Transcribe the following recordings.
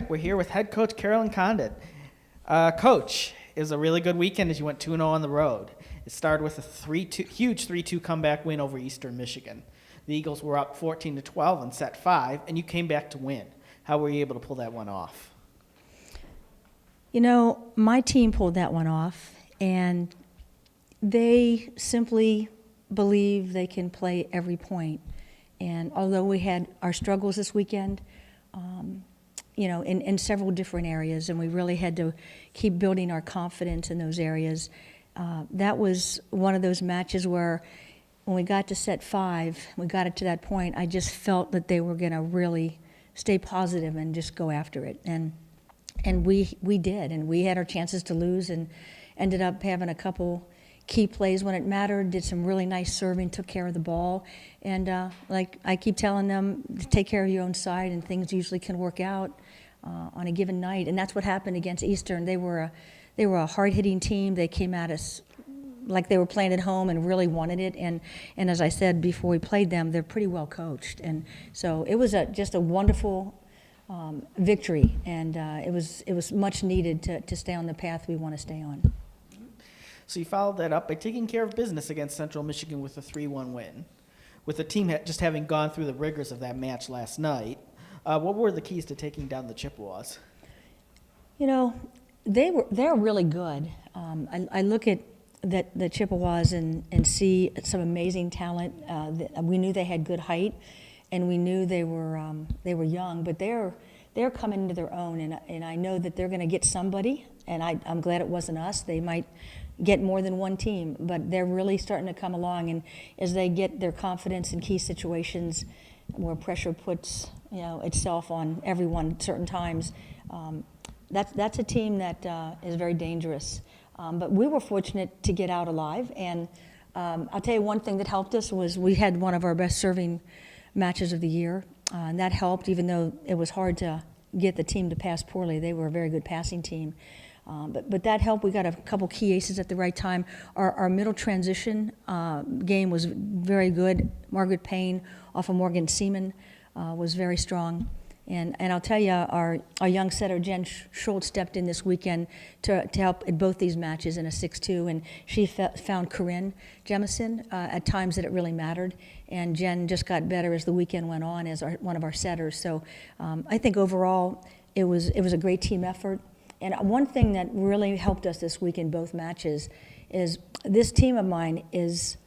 right, we're here with head coach Carolyn Condit. Coach, it was a really good weekend as you went 2-0 on the road. It started with a huge 3-2 comeback win over Eastern Michigan. The Eagles were up 14-12 in set 5, and you came back to win. How were you able to pull that one off? You know, my team pulled that one off, and they simply believe they can play every point. And although we had our struggles this weekend, you know, in several different areas, and we really had to keep building our confidence in those areas, that was one of those matches where when we got to set 5, we got it to that point, I just felt that they were going to really stay positive and just go after it. And we did, and we had our chances to lose and ended up having a couple key plays when it mattered, did some really nice serving, took care of the ball. And like I keep telling them, take care of your own side, and things usually can work out on a given night. And that's what happened against Eastern. They were a hard-hitting team. They came at us like they were playing at home and really wanted it. And as I said before we played them, they're pretty well coached. And so it was just a wonderful victory, and it was much needed to stay on the path we want to stay on. So you followed that up by taking care of business against Central Michigan with a 3-1 win. With the team just having gone through the rigors of that match last night, what were the keys to taking down the Chippewas? You know, they're really good. I look at the Chippewas and see some amazing talent. We knew they had good height, and we knew they were young, but they're coming into their own, and I know that they're going to get somebody, and I'm glad it wasn't us. They might get more than one team, but they're really starting to come along, and as they get their confidence in key situations where pressure puts itself on everyone at certain times, that's a team that is very dangerous. But we were fortunate to get out alive, and I'll tell you one thing that helped us was we had one of our best serving matches of the year, and that helped even though it was hard to get the team to pass poorly. They were a very good passing team. But that helped. We got a couple key aces at the right time. Our middle transition game was very good. Margaret Payne off of Morgan Seaman was very strong. And I'll tell you, our young setter, Jen Schultz, stepped in this weekend to help at both these matches in a 6-2, and she found Corinne Jemison at times that it really mattered. And Jen just got better as the weekend went on as one of our setters. So I think overall it was a great team effort. And one thing that really helped us this week in both matches is this team of mine is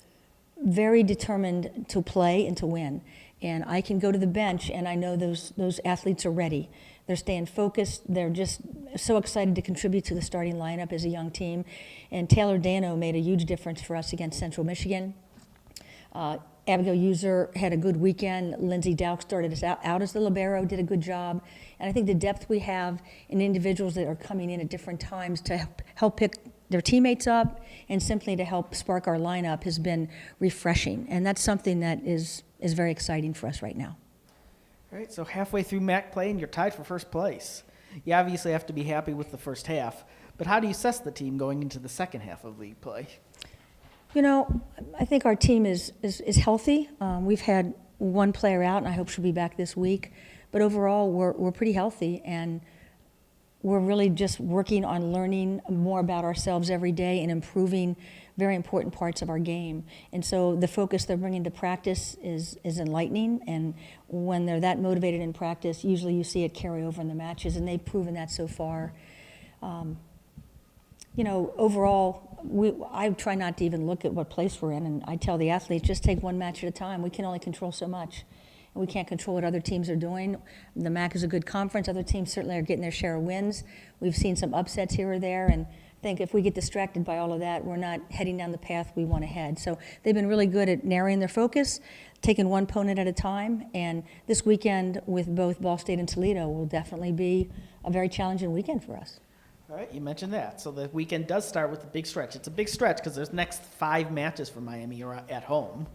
very determined to play and to win. And I can go to the bench and I know those athletes are ready. They're staying focused. They're just so excited to contribute to the starting lineup as a young team. And Taylor Dano made a huge difference for us against Central Michigan. Abigail User had a good weekend. Lindsay Dowk started us out as the libero, did a good job. And I think the depth we have in individuals that are coming in at different times to help pick their teammates up and simply to help spark our lineup has been refreshing. And that's something that is very exciting for us right now. All right, so halfway through MAC play and you're tied for first place. You obviously have to be happy with the first half, but how do you assess the team going into the second half of league play? You know, I think our team is healthy. We've had one player out, and I hope she'll be back this week. But overall, we're pretty healthy, and we're really just working on learning more about ourselves every day and improving very important parts of our game. And so the focus they're bringing to practice is enlightening, and when they're that motivated in practice, usually you see it carry over in the matches, and they've proven that so far. You know, overall, I try not to even look at what place we're in, and I tell the athletes, just take one match at a time. We can only control so much. And we can't control what other teams are doing. The MAC is a good conference. Other teams certainly are getting their share of wins. We've seen some upsets here or there, and I think if we get distracted by all of that, we're not heading down the path we want to head. So they've been really good at narrowing their focus, taking one opponent at a time, and this weekend with both Ball State and Toledo will definitely be a very challenging weekend for us. All right, you mentioned that. So the weekend does start with a big stretch. It's a big stretch because there's next 5 matches for Miami are at home.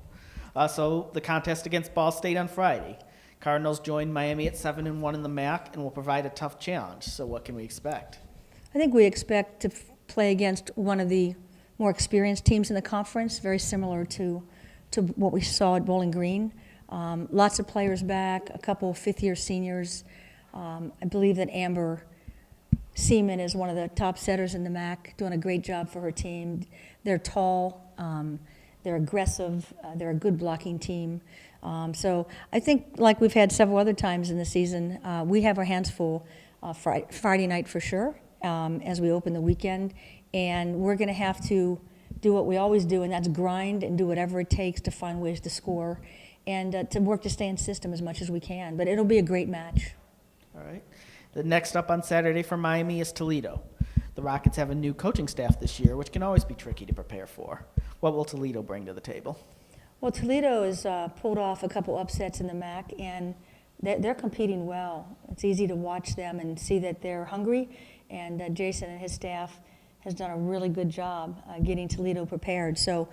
So the contest against Ball State on Friday. Cardinals join Miami at 7-1 in the MAC and will provide a tough challenge. So what can we expect? I think we expect to play against one of the more experienced teams in the conference, very similar to what we saw at Bowling Green. Lots of players back, a couple fifth-year seniors. I believe that Amber Seaman is one of the top setters in the MAC, doing a great job for her team. They're tall, they're aggressive, they're a good blocking team. So I think, like we've had several other times in the season, we have our hands full Friday night for sure, as we open the weekend. And we're going to have to do what we always do, and that's grind and do whatever it takes to find ways to score and to work to stay in system as much as we can. But it'll be a great match. All right. The next up on Saturday for Miami is Toledo. The Rockets have a new coaching staff this year, which can always be tricky to prepare for. What will Toledo bring to the table? Well, Toledo has pulled off a couple upsets in the MAC, and they're competing well. It's easy to watch them and see that they're hungry, and Jason and his staff has done a really good job getting Toledo prepared. So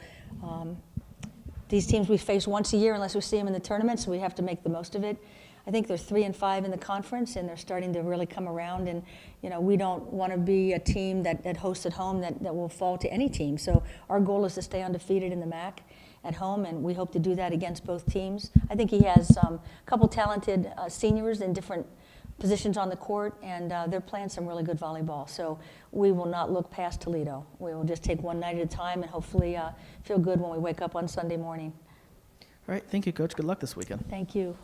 these teams we face once a year unless we see them in the tournament, so we have to make the most of it. I think they're 3-5 in the conference, and they're starting to really come around. And we don't want to be a team that hosts at home that will fall to any team. So our goal is to stay undefeated in the MAC at home, and we hope to do that against both teams. I think he has a couple talented seniors in different positions on the court, and they're playing some really good volleyball. So we will not look past Toledo. We will just take one night at a time and hopefully feel good when we wake up on Sunday morning. All right. Thank you, Coach. Good luck this weekend. Thank you.